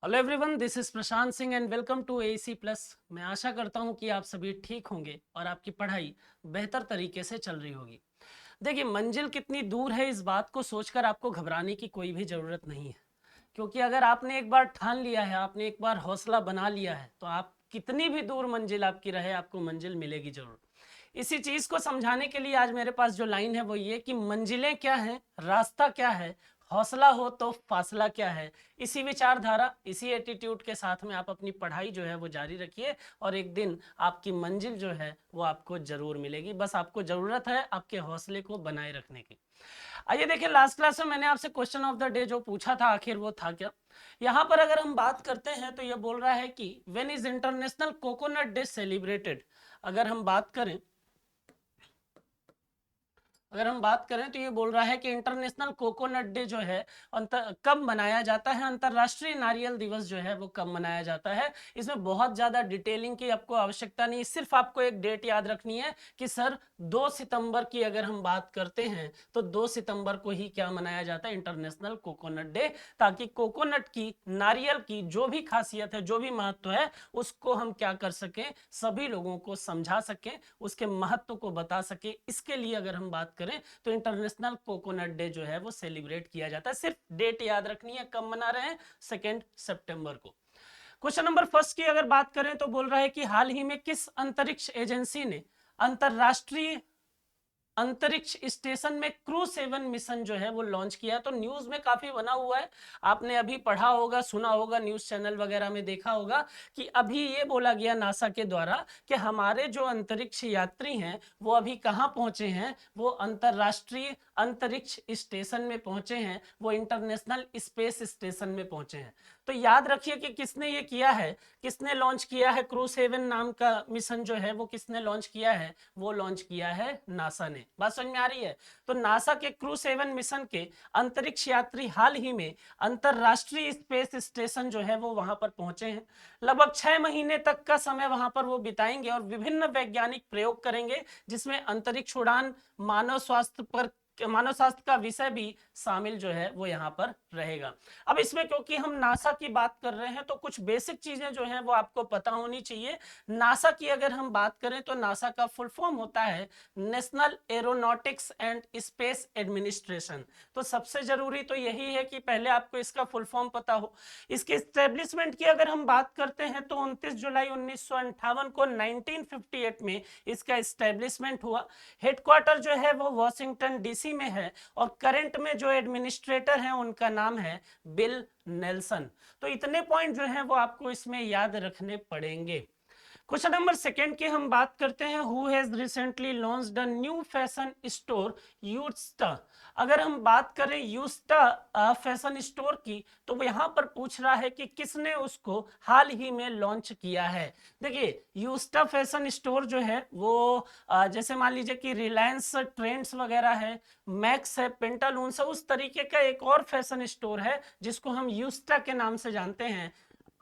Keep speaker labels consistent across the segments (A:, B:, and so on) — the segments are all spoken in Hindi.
A: Hello everyone, this is Prashant Singh and welcome to AC plus. मैं आशा करता हूं कि आप सभी ठीक होंगे और आपकी पढ़ाई बेहतर तरीके से चल रही होगी। देखिए, मंजिल कितनी दूर है इस बात को सोचकर आपको घबराने की कोई भी ज़रूरत नहीं है, क्योंकि अगर आपने एक बार ठान लिया है, आपने एक बार हौसला बना लिया है, तो आप कितनी भी दूर मंजिल आपकी रहे, आपको मंजिल मिलेगी जरूर। इसी चीज को समझाने के लिए आज मेरे पास जो लाइन है वो ये कि मंजिलें क्या है, रास्ता क्या है, हौसला हो तो फासला क्या है। इसी विचारधारा, इसी एटीट्यूड के साथ में आप अपनी पढ़ाई जो है वो जारी रखिए और एक दिन आपकी मंजिल जो है वो आपको जरूर मिलेगी। बस आपको जरूरत है आपके हौसले को बनाए रखने की। आइए देखिए, लास्ट क्लास में मैंने आपसे क्वेश्चन ऑफ द डे जो पूछा था, आखिर वो था क्या। यहाँ पर अगर हम बात करते हैं तो ये बोल रहा है कि when is international coconut day celebrated. अगर हम बात करें तो ये बोल रहा है कि इंटरनेशनल कोकोनट डे जो है कब मनाया जाता है, अंतरराष्ट्रीय नारियल दिवस जो है वो कब मनाया जाता है। इसमें बहुत ज्यादा डिटेलिंग की आपको आवश्यकता नहीं, सिर्फ आपको एक डेट याद रखनी है कि सर 2 सितंबर की अगर हम बात करते हैं तो 2 सितंबर को ही क्या मनाया जाता है, इंटरनेशनल कोकोनट डे। ताकि कोकोनट की, नारियल की जो भी खासियत है, जो भी महत्व है, उसको हम क्या कर सकें, सभी लोगों को समझा सकें, उसके महत्व को बता सके। इसके लिए अगर हम बात करें तो इंटरनेशनल कोकोनट डे जो है वो सेलिब्रेट किया जाता है। सिर्फ डेट याद रखनी है, कब मना रहे हैं, 2 सितंबर को। क्वेश्चन नंबर फर्स्ट की अगर बात करें तो बोल रहा है कि हाल ही में किस अंतरिक्ष एजेंसी ने अंतरराष्ट्रीय अंतरिक्ष स्टेशन में क्रू 7 मिशन जो है वो लॉन्च किया है। तो न्यूज में काफी बना हुआ है, आपने अभी पढ़ा होगा, सुना होगा, न्यूज चैनल वगैरह में देखा होगा कि अभी ये बोला गया नासा के द्वारा कि हमारे जो अंतरिक्ष यात्री हैं वो अभी कहाँ पहुंचे हैं, वो अंतरराष्ट्रीय अंतरिक्ष स्टेशन में पहुंचे हैं, वो इंटरनेशनल स्पेस स्टेशन में पहुंचे हैं। तो याद रखिए कि किसने ये किया है, किसने लॉन्च किया है, क्रू 7 नाम का मिशन जो है वो किसने लॉन्च किया है, वो लॉन्च किया है नासा ने। बात समझ में आ रही है। तो नासा के क्रू 7 मिशन के अंतरिक्ष यात्री हाल ही में अंतरराष्ट्रीय स्पेस स्टेशन जो है वो वहां पर पहुंचे हैं। लगभग 6 महीने तक का समय वहां पर वो बिताएंगे और विभिन्न वैज्ञानिक प्रयोग करेंगे, जिसमें अंतरिक्ष उड़ान, मानव स्वास्थ्य का विषय भी शामिल जो है वो यहाँ पर रहेगा। अब इसमें क्योंकि हम नासा की बात कर रहे हैं तो कुछ बेसिक चीजें जो हैं वो आपको पता होनी चाहिए। नासा की अगर हम बात करें तो नासा का फुल फॉर्म होता है national aeronautics and space administration. तो सबसे जरूरी तो यही है कि पहले आपको इसका फुल फॉर्म पता हो। इसके एस्टेब्लिशमेंट की अगर हम बात करते हैं तो 29 जुलाई 1958 को 1958 में इसका एस्टेब्लिशमेंट हुआ। हेडक्वार्टर जो है वो वॉशिंगटन डीसी में है और करंट में जो एडमिनिस्ट्रेटर हैं उनका नाम है बिल नेल्सन। तो इतने पॉइंट जो हैं वो आपको इसमें याद रखने पड़ेंगे। क्वेश्चन नंबर सेकंड की हम बात करते हैं, who has recently launched a new fashion store यूस्टा। अगर हम बात करें यूस्टा फैशन स्टोर की तो वो यहाँ पर पूछ रहा है कि किसने उसको हाल ही में लॉन्च किया है। देखिए, यूस्टा फैशन स्टोर जो है वो जैसे मान लीजिए कि रिलायंस ट्रेंड्स वगैरह है, मैक्स है, पेंटालून्स है, उस तरीके का एक और फैशन स्टोर है जिसको हम यूस्टा के नाम से जानते हैं।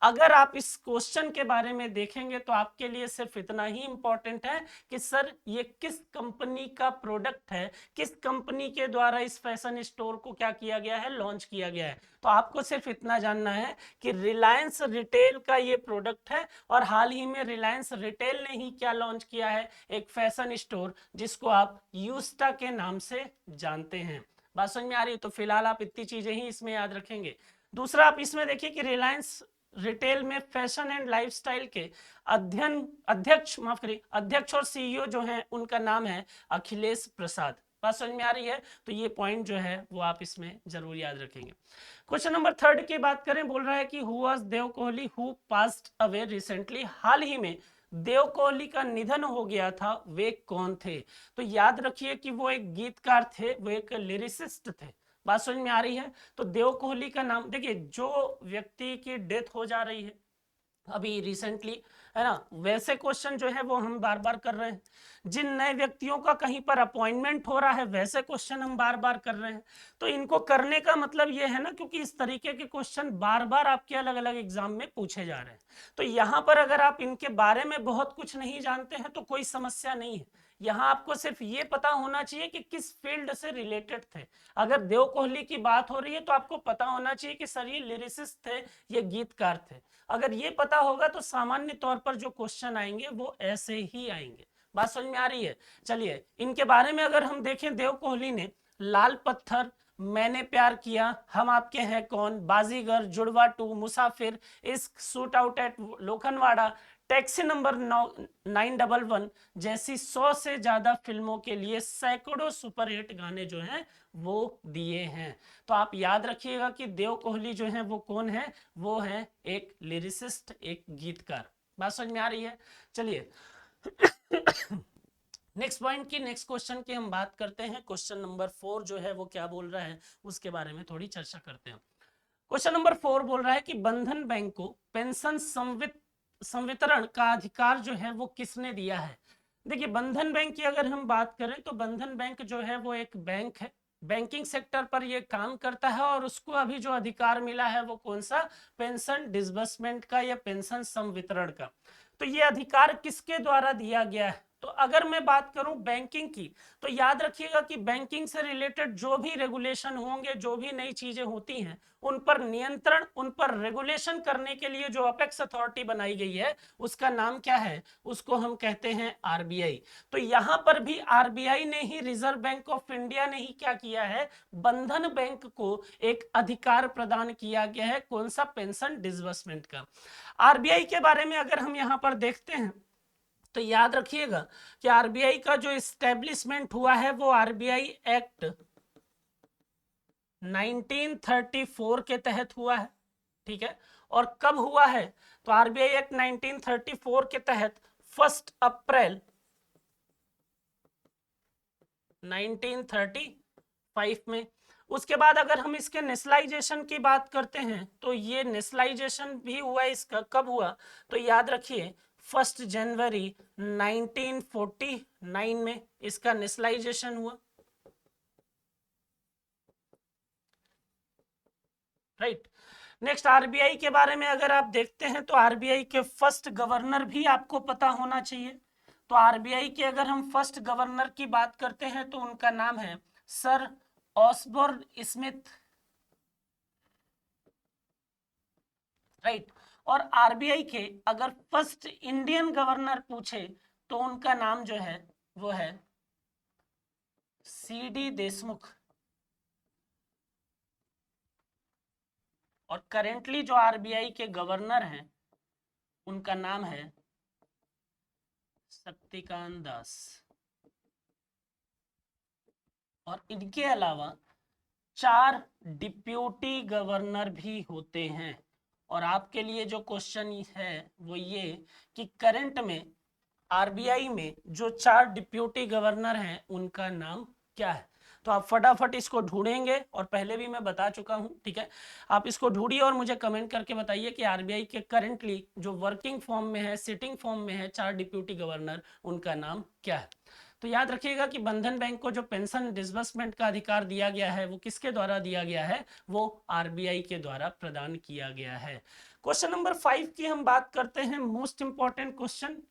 A: अगर आप इस क्वेश्चन के बारे में देखेंगे तो आपके लिए सिर्फ इतना ही इंपॉर्टेंट है कि सर ये किस कंपनी का प्रोडक्ट है, किस कंपनी के द्वारा इस फैशन स्टोर को क्या किया गया है, लॉन्च किया गया है। तो आपको सिर्फ इतना जानना है कि रिलायंस रिटेल का ये प्रोडक्ट है और हाल ही में रिलायंस रिटेल ने ही क्या लॉन्च किया है, एक फैशन स्टोर जिसको आप यूस्टा के नाम से जानते हैं। बात समझ में आ रही है। तो फिलहाल आप इतनी चीजें ही इसमें याद रखेंगे। दूसरा, आप इसमें देखिए कि रिलायंस रिटेल में फैशन एंड लाइफस्टाइल के अध्यक्ष और सीईओ जो हैं उनका नाम है अखिलेश प्रसाद। बात समझ में आ रही है। तो ये पॉइंट जो है वो आप इसमें जरूर याद रखेंगे। क्वेश्चन नंबर थर्ड की बात करें, बोल रहा है कि who was Dev Kohli who passed away recently. हाल ही में देव कोहली का निधन हो गया था, वे कौन थे। तो याद रखिए कि वो एक गीतकार थे, वो एक लिरिसिस्ट थे। बात समझ में आ रही है। तो देव कोहली का नाम देखिए, जो व्यक्ति की डेथ हो जा रही है अभी रिसेंटली, है ना, वैसे क्वेश्चन जो है वो हम बार बार कर रहे हैं। जिन नए व्यक्तियों का कहीं पर अपॉइंटमेंट हो रहा है वैसे क्वेश्चन हम बार बार कर रहे हैं। तो इनको करने का मतलब ये है ना, क्योंकि इस तरीके के क्वेश्चन बार बार आपके अलग अलग एग्जाम में पूछे जा रहे हैं। तो यहाँ पर अगर आप इनके बारे में बहुत कुछ नहीं जानते हैं तो कोई समस्या नहीं है, यहाँ आपको सिर्फ ये पता होना चाहिए कि किस फील्ड से रिलेटेड थे। अगर देव कोहली की बात हो रही है तो आपको पता होना चाहिए कि सर ये लिरिसिस्ट थे, ये गीतकार थे। अगर ये पता होगा तो सामान्य तौर पर जो क्वेश्चन आएंगे वो ऐसे ही आएंगे। बात समझ में आ रही है? चलिए इनके बारे में अगर हम देखें, देव कोहली ने लाल पत्थर, मैंने प्यार किया, हम आपके हैं कौन, बाजीगर, जुड़वा 2, Musafir, Ishq, shoot out at Lokhandwala, taxi number 911 जैसी 100 से ज्यादा फिल्मों के लिए सैकड़ों सुपरहिट गाने जो हैं वो दिए हैं। तो आप याद रखिएगा कि देव कोहली जो है वो कौन है, वो है एक लिरिसिस्ट, एक गीतकार। बात समझ में आ रही है? चलिए नेक्स्ट पॉइंट की, नेक्स्ट क्वेश्चन की हम बात करते हैं। क्वेश्चन नंबर 4 जो है वो क्या बोल रहा है उसके बारे में थोड़ी चर्चा करते हैं। क्वेश्चन नंबर 4 बोल रहा है कि बंधन बैंक को पेंशन संवितरण का अधिकार जो है वो किसने दिया है। देखिए बंधन बैंक की अगर हम बात करें तो बंधन बैंक जो है वो एक बैंक है, बैंकिंग सेक्टर पर ये काम करता है, और उसको अभी जो अधिकार मिला है वो कौन सा, पेंशन डिसबर्समेंट का या पेंशन संवितरण का। तो ये अधिकार किसके द्वारा दिया गया है? तो अगर मैं बात करूं बैंकिंग की, तो याद रखिएगा कि बैंकिंग से रिलेटेड जो भी रेगुलेशन होंगे, जो भी नई चीजें होती हैं, उन पर नियंत्रण, उन पर रेगुलेशन करने के लिए जो अपेक्स अथॉरिटी बनाई गई है उसका नाम क्या है, उसको हम कहते हैं आरबीआई। तो यहां पर भी आरबीआई ने ही, रिजर्व बैंक ऑफ इंडिया ने ही क्या किया है, बंधन बैंक को एक अधिकार प्रदान किया गया है, कौन सा, पेंशन डिसबर्समेंट का। आरबीआई के बारे में अगर हम यहां पर देखते हैं तो याद रखिएगा कि आरबीआई का जो एस्टेब्लिशमेंट हुआ है वो आरबीआई एक्ट 1934 के तहत हुआ है, ठीक है। और कब हुआ है, तो आरबीआई एक्ट 1934 के तहत 1 अप्रैल 1935 में। उसके बाद अगर हम इसके नेशनलाइजेशन की बात करते हैं तो ये नेशनलाइजेशन भी हुआ, इसका कब हुआ, तो याद रखिए 1 जनवरी 1949 में इसका नेशनलाइजेशन हुआ, राइट। नेक्स्ट आरबीआई के बारे में अगर आप देखते हैं तो आरबीआई के फर्स्ट गवर्नर भी आपको पता होना चाहिए। तो आरबीआई के अगर हम फर्स्ट गवर्नर की बात करते हैं तो उनका नाम है सर ऑसबोर्न स्मिथ, राइट। और आरबीआई के अगर फर्स्ट इंडियन गवर्नर पूछे तो उनका नाम जो है वो है सीडी देशमुख। और करेंटली जो आरबीआई के गवर्नर हैं उनका नाम है शक्तिकांत दास। और इनके अलावा 4 डिप्यूटी गवर्नर भी होते हैं। और आपके लिए जो क्वेश्चन है वो ये कि करंट में आरबीआई में जो 4 डिप्यूटी गवर्नर हैं उनका नाम क्या है। तो आप फटाफट इसको ढूंढेंगे, और पहले भी मैं बता चुका हूं, ठीक है। आप इसको ढूंढिए और मुझे कमेंट करके बताइए कि आरबीआई के करंटली जो वर्किंग फॉर्म में है, सिटिंग फॉर्म में है 4 डिप्यूटी गवर्नर, उनका नाम क्या है। तो याद रखिएगा कि बंधन बैंक को जो पेंशन डिसबर्समेंट का अधिकार दिया गया है वो किसके द्वारा दिया गया है, वो आरबीआई के द्वारा प्रदान किया गया है। क्वेश्चन नंबर 5 की हम बात करते हैं, मोस्ट इंपॉर्टेंट क्वेश्चन।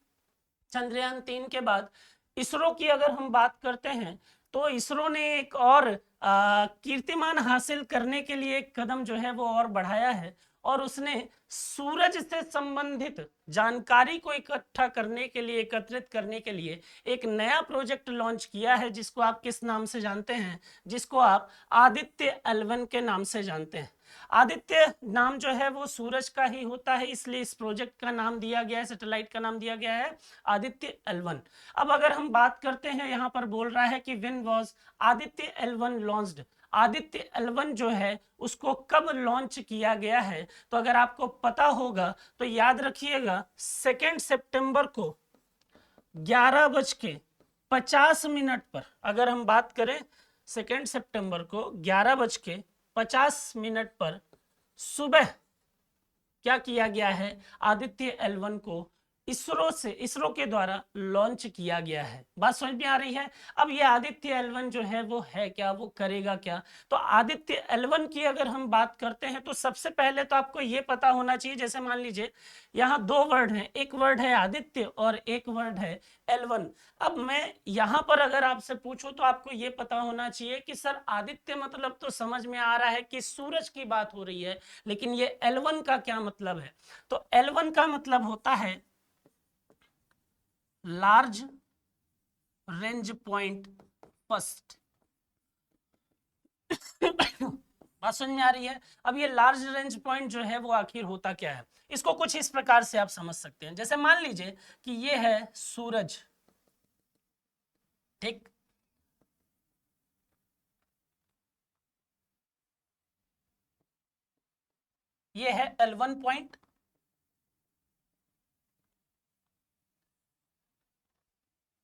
A: चंद्रयान 3 के बाद इसरो की अगर हम बात करते हैं तो इसरो ने एक और कीर्तिमान हासिल करने के लिए एक कदम जो है वो और बढ़ाया है, और उसने सूरज से संबंधित जानकारी को इकट्ठा करने के लिए, एकत्रित करने के लिए एक नया प्रोजेक्ट लॉन्च किया है, जिसको आप किस नाम से जानते हैं, जिसको आप आदित्य L1 के नाम से जानते हैं। आदित्य नाम जो है वो सूरज का ही होता है, इसलिए इस प्रोजेक्ट का नाम दिया गया है, सैटेलाइट का नाम दिया गया है आदित्य L1। अब अगर हम बात करते हैं, यहाँ पर बोल रहा है कि when was Aditya L1 launched, Aditya L1 जो है उसको कब लॉन्च किया गया है। तो अगर आपको पता होगा तो याद रखिएगा 2 सितंबर को 11:50 पर, अगर हम बात करें 2 सितंबर को 11:50 पर सुबह क्या किया गया है, आदित्य L1 को इसरो के द्वारा लॉन्च किया गया है। बात समझ में आ रही है। अब ये आदित्य L1 जो है वो है क्या, वो करेगा क्या? तो आदित्य L1 की अगर हम बात करते हैं तो सबसे पहले तो आपको ये पता होना चाहिए, जैसे मान लीजिए यहाँ दो वर्ड हैं, एक वर्ड है आदित्य और एक वर्ड है L1। अब मैं यहाँ पर अगर आपसे पूछूं तो आपको ये पता होना चाहिए कि सर आदित्य मतलब तो समझ में आ रहा है कि सूरज की बात हो रही है, लेकिन ये L1 का क्या मतलब है? तो L1 का मतलब होता है लार्ज रेंज पॉइंट फर्स्ट। बात समझ में आ रही है। अब ये लार्ज रेंज पॉइंट जो है वो आखिर होता क्या है, इसको कुछ इस प्रकार से आप समझ सकते हैं। जैसे मान लीजिए कि ये है सूरज, ठीक, ये है L1 पॉइंट,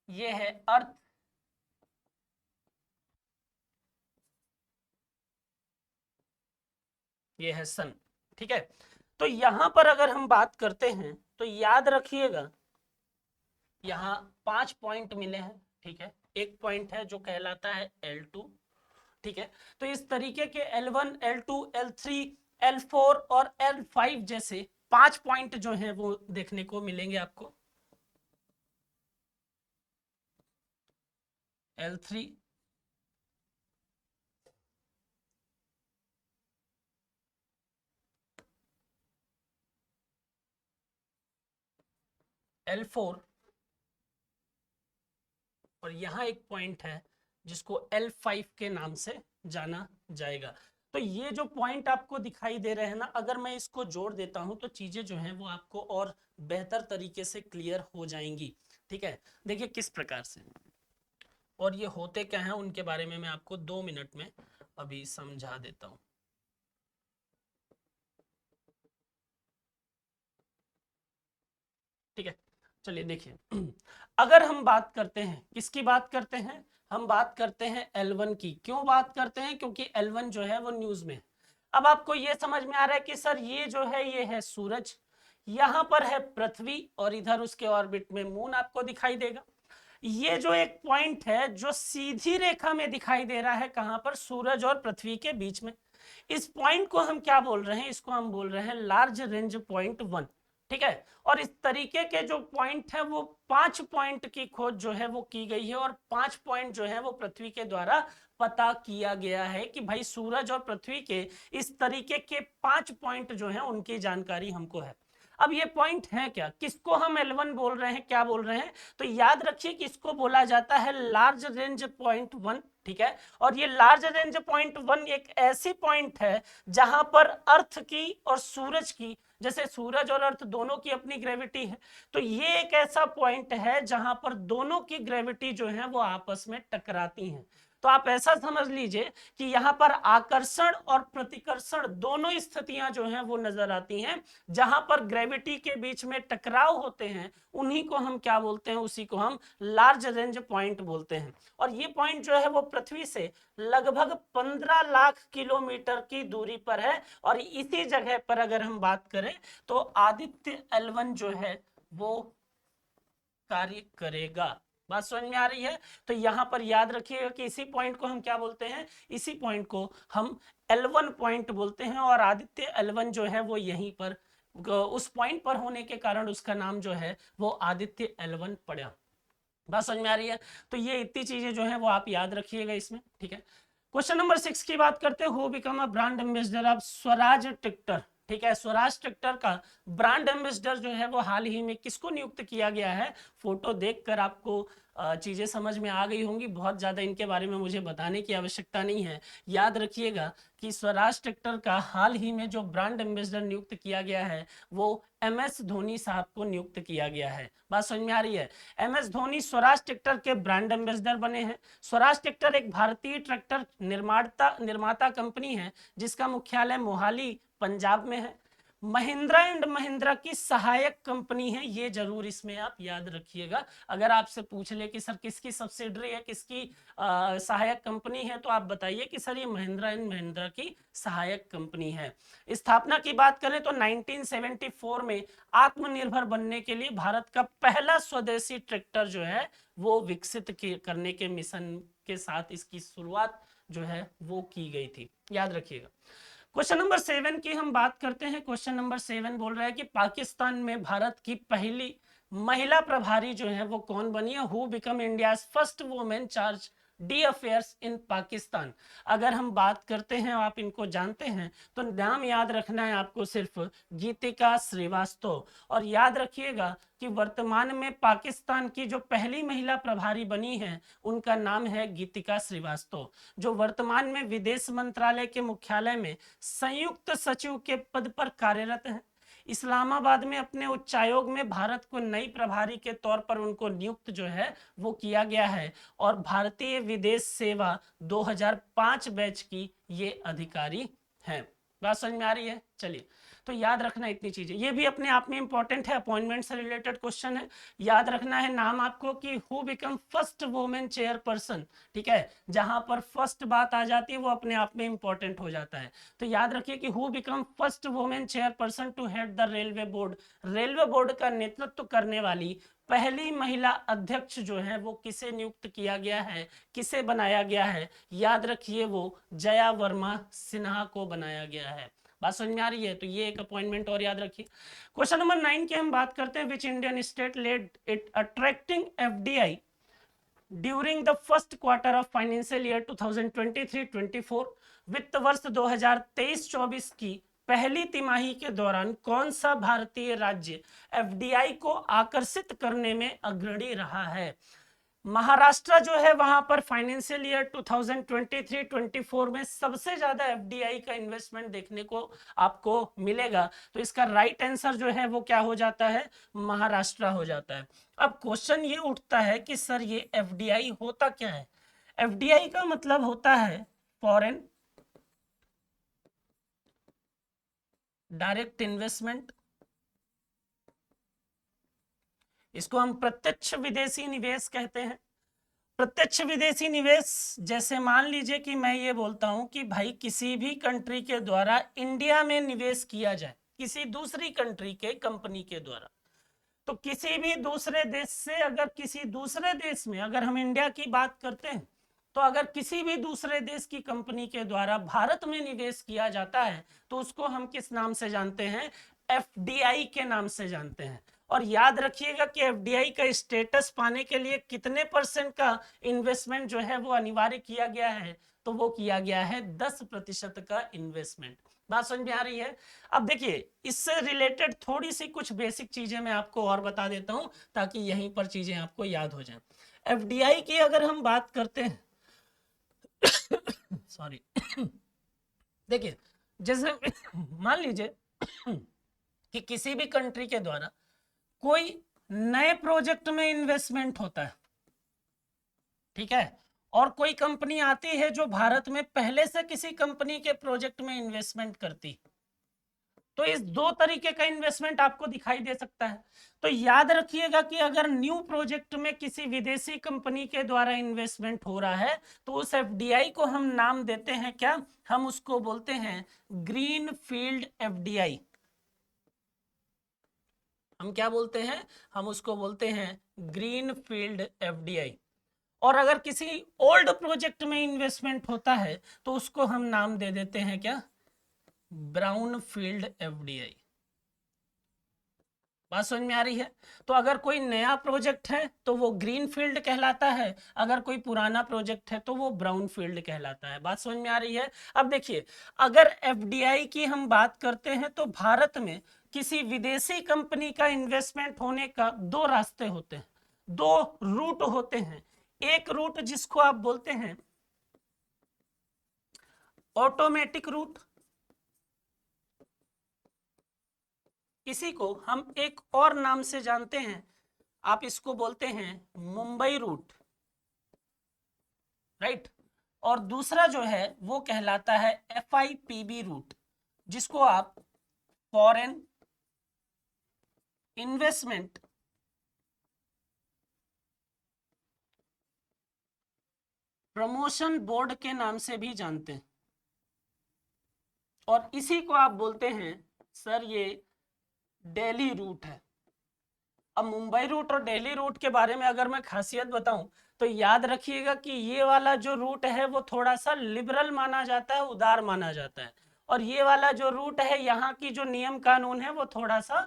A: ये है अर्थ, ये है सन, ठीक है। तो यहां पर अगर हम बात करते हैं तो याद रखिएगा यहाँ 5 पॉइंट मिले हैं, ठीक है। एक पॉइंट है जो कहलाता है L2, ठीक है। तो इस तरीके के L1, L2, L3, L4 और L5 जैसे 5 पॉइंट जो हैं वो देखने को मिलेंगे आपको। L3, L4 और यहाँ एक पॉइंट है जिसको L5 के नाम से जाना जाएगा। तो ये जो पॉइंट आपको दिखाई दे रहे हैं ना, अगर मैं इसको जोड़ देता हूं तो चीजें जो हैं वो आपको और बेहतर तरीके से क्लियर हो जाएंगी, ठीक है। देखिए किस प्रकार से, और ये होते क्या हैं उनके बारे में मैं आपको 2 मिनट में अभी समझा देता हूं। ठीक है, चलिए देखिए। अगर हम बात करते हैं, किसकी बात करते हैं, हम बात करते हैं L1 की। क्यों बात करते हैं? क्योंकि L1 जो है वो न्यूज में है। अब आपको ये समझ में आ रहा है कि सर ये जो है ये है सूरज, यहाँ पर है पृथ्वी और इधर उसके ऑर्बिट में मून आपको दिखाई देगा। ये जो एक पॉइंट है जो सीधी रेखा में दिखाई दे रहा है, कहां पर, सूरज और पृथ्वी के बीच में, इस पॉइंट को हम क्या बोल रहे हैं, इसको हम बोल रहे हैं लार्ज रेंज पॉइंट 1, ठीक है। और इस तरीके के जो पॉइंट है वो 5 पॉइंट की खोज जो है वो की गई है, और 5 पॉइंट जो है वो पृथ्वी के द्वारा पता किया गया है कि भाई सूरज और पृथ्वी के इस तरीके के 5 पॉइंट जो है उनकी जानकारी हमको है। अब ये पॉइंट है क्या, किसको हम L1 बोल रहे हैं, क्या बोल रहे हैं? तो याद रखिए कि इसको बोला जाता है लार्ज रेंज पॉइंट 1, ठीक है। और ये लार्ज रेंज पॉइंट 1 एक ऐसी पॉइंट है जहां पर अर्थ की और सूरज की, जैसे सूरज और अर्थ दोनों की अपनी ग्रेविटी है, तो ये एक ऐसा पॉइंट है जहां पर दोनों की ग्रेविटी जो है वो आपस में टकराती हैं। तो आप ऐसा समझ लीजिए कि यहाँ पर आकर्षण और प्रतिकर्षण दोनों स्थितियां जो हैं वो नजर आती हैं। जहां पर ग्रेविटी के बीच में टकराव होते हैं उन्हीं को हम क्या बोलते हैं, उसी को हम लार्ज रेंज पॉइंट बोलते हैं। और ये पॉइंट जो है वो पृथ्वी से लगभग 15 लाख किलोमीटर की दूरी पर है। और इसी जगह पर अगर हम बात करें तो आदित्य L1 जो है वो कार्य करेगा। बात समझ में आ रही है। तो यहां पर याद रखिएगा कि इसी पॉइंट को हम क्या बोलते हैं, इसी पॉइंट को हम L1 पॉइंट बोलते हैं। और आदित्य L1 जो है वो यहीं पर उस पॉइंट पर होने के कारण उसका नाम जो है वो आदित्य L1 पड़ा। बात समझ में आ रही है। तो ये इतनी चीजें जो है वो आप याद रखिएगा इसमें, ठीक है। क्वेश्चन नंबर 6 की बात करते हैं, who become a brand ambassador of Swaraj tractor, ठीक है। स्वराज ट्रैक्टर का ब्रांड एम्बेसडर जो है वो हाल ही में किसको नियुक्त किया गया है? फोटो देखकर आपको चीजें समझ में आ गई होंगी, बहुत ज्यादा इनके बारे में मुझे बताने की आवश्यकता नहीं है। याद रखिएगा कि स्वराज ट्रैक्टर का हाल ही में जो ब्रांड एम्बेसडर नियुक्त किया गया है वो MS धोनी साहब को नियुक्त किया गया है। बात समझ में आ रही है। MS धोनी स्वराज ट्रैक्टर के ब्रांड एम्बेसडर बने हैं। स्वराज ट्रैक्टर एक भारतीय ट्रैक्टर निर्माता कंपनी है जिसका मुख्यालय मोहाली पंजाब में है। महिंद्रा एंड महिंद्रा की सहायक कंपनी है, ये जरूर इसमें आप याद रखिएगा। अगर आपसे पूछ ले कि सर किसकी सब्सिडरी है, किसकी सहायक कंपनी है, तो आप बताइए कि सर ये महिंद्रा एंड महिंद्रा की सहायक कंपनी है। स्थापना की बात करें तो 1974 में आत्मनिर्भर बनने के लिए भारत का पहला स्वदेशी ट्रैक्टर जो है वो विकसित करने के मिशन के साथ इसकी शुरुआत जो है वो की गई थी, याद रखिएगा। क्वेश्चन नंबर 7 की हम बात करते हैं। क्वेश्चन नंबर 7 बोल रहा है कि पाकिस्तान में भारत की पहली महिला प्रभारी जो है वो कौन बनी है? Who become India first women charge D affairs in Pakistan. अगर हम बात करते हैं, आप इनको जानते हैं, तो नाम याद रखना है आपको सिर्फ गीतिका श्रीवास्तव। और याद रखिएगा कि वर्तमान में पाकिस्तान की जो पहली महिला प्रभारी बनी है उनका नाम है गीतिका श्रीवास्तव, जो वर्तमान में विदेश मंत्रालय के मुख्यालय में संयुक्त सचिव के पद पर कार्यरत हैं। इस्लामाबाद में अपने उच्चायोग में भारत को नई प्रभारी के तौर पर उनको नियुक्त जो है वो किया गया है, और भारतीय विदेश सेवा 2005 बैच की ये अधिकारी हैं। बात समझ में आ रही है? चलिए, तो याद रखना इतनी चीजें, ये भी अपने आप में इंपॉर्टेंट है, अपॉइंटमेंट से रिलेटेड क्वेश्चन है। याद रखना है नाम आपको कि who become first women chairperson, ठीक है, जहां पर फर्स्ट बात आ जाती है वो अपने आप में इंपॉर्टेंट हो जाता है। तो याद रखिए कि who become first women chairperson to head the railway board. Railway board का नेतृत्व करने वाली पहली महिला अध्यक्ष जो है वो किसे नियुक्त किया गया है, किसे बनाया गया है? याद रखिए वो जया वर्मा सिन्हा को बनाया गया है। बात समझ में आ रही है? तो ये एक अपॉइंटमेंट और याद रखिए। क्वेश्चन नंबर 9 की हम बात करते हैं। Which Indian state lead it attracting FDI during the first quarter of financial year 2023-24? वित्त वर्ष 2023-24 की पहली तिमाही के दौरान कौन सा भारतीय राज्य एफडीआई को आकर्षित करने में अग्रणी रहा है? महाराष्ट्र जो है वहां पर फाइनेंशियल ईयर 2023-24 में सबसे ज्यादा एफडीआई का इन्वेस्टमेंट देखने को आपको मिलेगा। तो इसका राइट आंसर जो है वो क्या हो जाता है? महाराष्ट्र हो जाता है। अब क्वेश्चन ये उठता है कि सर ये एफडीआई होता क्या है? एफडीआई का मतलब होता है फॉरेन डायरेक्ट इन्वेस्टमेंट। इसको हम प्रत्यक्ष विदेशी निवेश कहते हैं। प्रत्यक्ष विदेशी निवेश, जैसे मान लीजिए कि मैं ये बोलता हूं कि भाई किसी भी कंट्री के द्वारा इंडिया में निवेश किया जाए, किसी दूसरी कंट्री के कंपनी के द्वारा, तो किसी भी दूसरे देश से अगर किसी दूसरे देश में, अगर हम इंडिया की बात करते हैं, तो अगर किसी भी दूसरे देश की कंपनी के द्वारा भारत में निवेश किया जाता है तो उसको हम किस नाम से जानते हैं? एफडीआई के नाम से जानते हैं। और याद रखिएगा कि एफडीआई का स्टेटस पाने के लिए कितने % का इन्वेस्टमेंट जो है वो अनिवार्य किया गया है? तो वो किया गया है 10% का इन्वेस्टमेंट। बात समझ में आ रही है? अब देखिए, इससे रिलेटेड थोड़ी सी कुछ बेसिक चीजें मैं आपको और बता देता हूं ताकि यहीं पर चीजें आपको याद हो जाएं। एफडीआई की अगर हम बात करते हैं सॉरी देखिए, जैसे मान लीजिए कि किसी भी कंट्री के द्वारा कोई नए प्रोजेक्ट में इन्वेस्टमेंट होता है, ठीक है, और कोई कंपनी आती है जो भारत में पहले से किसी कंपनी के प्रोजेक्ट में इन्वेस्टमेंट करती, तो इस दो तरीके का इन्वेस्टमेंट आपको दिखाई दे सकता है। तो याद रखिएगा कि अगर न्यू प्रोजेक्ट में किसी विदेशी कंपनी के द्वारा इन्वेस्टमेंट हो रहा है तो उस एफडीआई को हम नाम देते हैं क्या? हम उसको बोलते हैं ग्रीन फील्ड एफडीआई। हम क्या बोलते हैं? हम उसको बोलते हैं ग्रीन फील्ड एफडीआई। और अगर किसी ओल्ड प्रोजेक्ट में इन्वेस्टमेंट होता है तो उसको हम नाम दे देते हैं क्या? Brown field FDI. बात समझ में आ रही है? तो अगर कोई नया प्रोजेक्ट है तो वो ग्रीन फील्ड कहलाता है, अगर कोई पुराना प्रोजेक्ट है तो वो ब्राउन फील्ड कहलाता है। बात समझ में आ रही है? अब देखिए, अगर एफडीआई की हम बात करते हैं तो भारत में किसी विदेशी कंपनी का इन्वेस्टमेंट होने का दो रास्ते होते हैं, दो रूट होते हैं। एक रूट जिसको आप बोलते हैं ऑटोमेटिक रूट, इसी को हम एक और नाम से जानते हैं, आप इसको बोलते हैं मुंबई रूट, राइट। और दूसरा जो है वो कहलाता है एफआईपीबी रूट, जिसको आप फॉरेन इन्वेस्टमेंट प्रमोशन बोर्ड के नाम से भी जानते हैं, और इसी को आप बोलते हैं सर ये दिल्ली रूट है। अब मुंबई रूट और दिल्ली रूट के बारे में अगर मैं खासियत बताऊं तो याद रखिएगा कि ये वाला जो रूट है वो थोड़ा सा लिबरल माना जाता है, उदार माना जाता है, और ये वाला जो रूट है यहाँ की जो नियम कानून है वो थोड़ा सा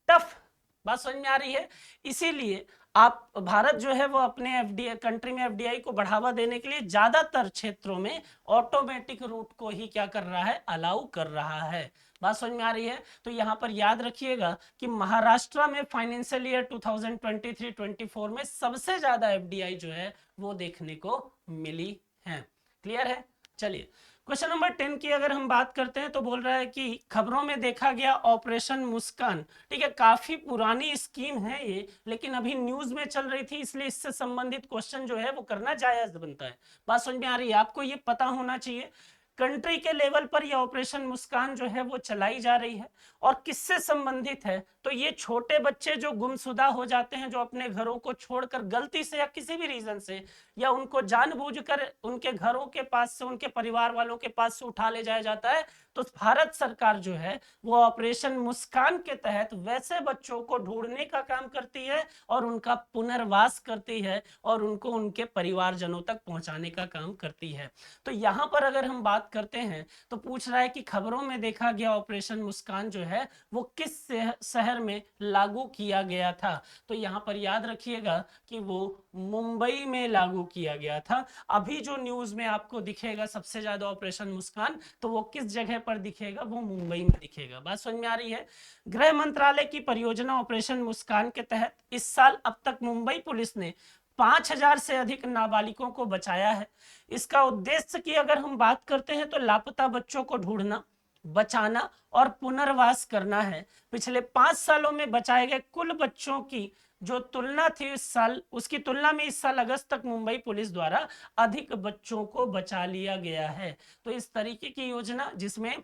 A: टफ। बात समझ में आ रही है? इसीलिए आप भारत जो है वो अपने एफडीआई कंट्री में एफडीआई को बढ़ावा देने के लिए ज्यादातर क्षेत्रों में ऑटोमेटिक रूट को ही क्या कर रहा है, अलाउ कर रहा है। बात समझ में आ रही है? तो यहां पर याद रखिएगा कि महाराष्ट्र में फाइनेंशियल ईयर 2023-24 में सबसे ज्यादा एफडीआई जो है वो देखने को मिली है। क्लियर है? चलिए क्वेश्चन नंबर 10 की अगर हम बात करते हैं तो बोल रहा है कि खबरों में देखा गया ऑपरेशन मुस्कान। ठीक है, काफी पुरानी स्कीम है ये, लेकिन अभी न्यूज में चल रही थी, इसलिए इससे संबंधित क्वेश्चन जो है वो करना जायज बनता है। बात समझ में आ रही है? आपको ये पता होना चाहिए कंट्री के लेवल पर ये ऑपरेशन मुस्कान जो है वो चलाई जा रही है, और किससे संबंधित है? तो ये छोटे बच्चे जो गुमशुदा हो जाते हैं, जो अपने घरों को छोड़कर गलती से या किसी भी रीजन से, या उनको जानबूझकर उनके घरों के पास से, उनके परिवार वालों के पास से उठा ले जाया जाता है, तो भारत सरकार जो है वो ऑपरेशन मुस्कान के तहत वैसे बच्चों को ढूंढने का काम करती है और उनका पुनर्वास करती है और उनको उनके परिवारजनों तक पहुंचाने का काम करती है। तो यहां पर अगर हम बात करते हैं तो पूछ रहा है कि खबरों में देखा गया ऑपरेशन मुस्कान जो है वो किस शहर में लागू किया गया था? तो यहां पर याद रखिएगा कि वो मुंबई में लागू किया गया था। अभी जो न्यूज में आपको दिखेगा सबसे ज्यादा ऑपरेशन मुस्कान, तो वो किस जगह पर दिखेगा? वो मुंबई में दिखेगा। बात समझ में आ रही है? गृह मंत्रालय की परियोजना ऑपरेशन मुस्कान के तहत इस साल अब तक मुंबई पुलिस ने 5000 से अधिक नाबालिगों को बचाया है। इसका उद्देश्य की अगर हम बात करते हैं तो लापता बच्चों को ढूंढना, बचाना और पुनर्वास करना है। पिछले 5 सालों में बचाए गए कुल बच्चों की जो तुलना थी इस साल, उसकी तुलना में इस साल अगस्त तक मुंबई पुलिस द्वारा अधिक बच्चों को बचा लिया गया है। तो इस तरीके की योजना जिसमें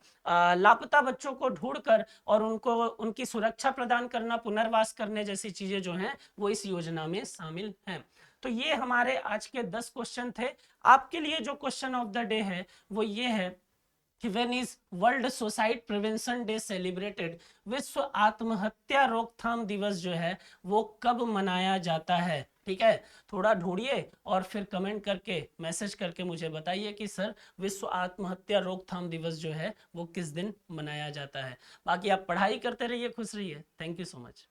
A: लापता बच्चों को ढूंढकर और उनको उनकी सुरक्षा प्रदान करना, पुनर्वास करने जैसी चीजें जो हैं वो इस योजना में शामिल हैं। तो ये हमारे आज के 10 क्वेश्चन थे। आपके लिए जो क्वेश्चन ऑफ द डे है वो ये है कि when is world suicide prevention day celebrated? विश्व आत्महत्या रोकथाम दिवस जो है वो कब मनाया जाता है? ठीक है, थोड़ा ढूंढिए और फिर कमेंट करके, मैसेज करके मुझे बताइए कि सर विश्व आत्महत्या रोकथाम दिवस जो है वो किस दिन मनाया जाता है। बाकी आप पढ़ाई करते रहिए, खुश रहिए। Thank you so much.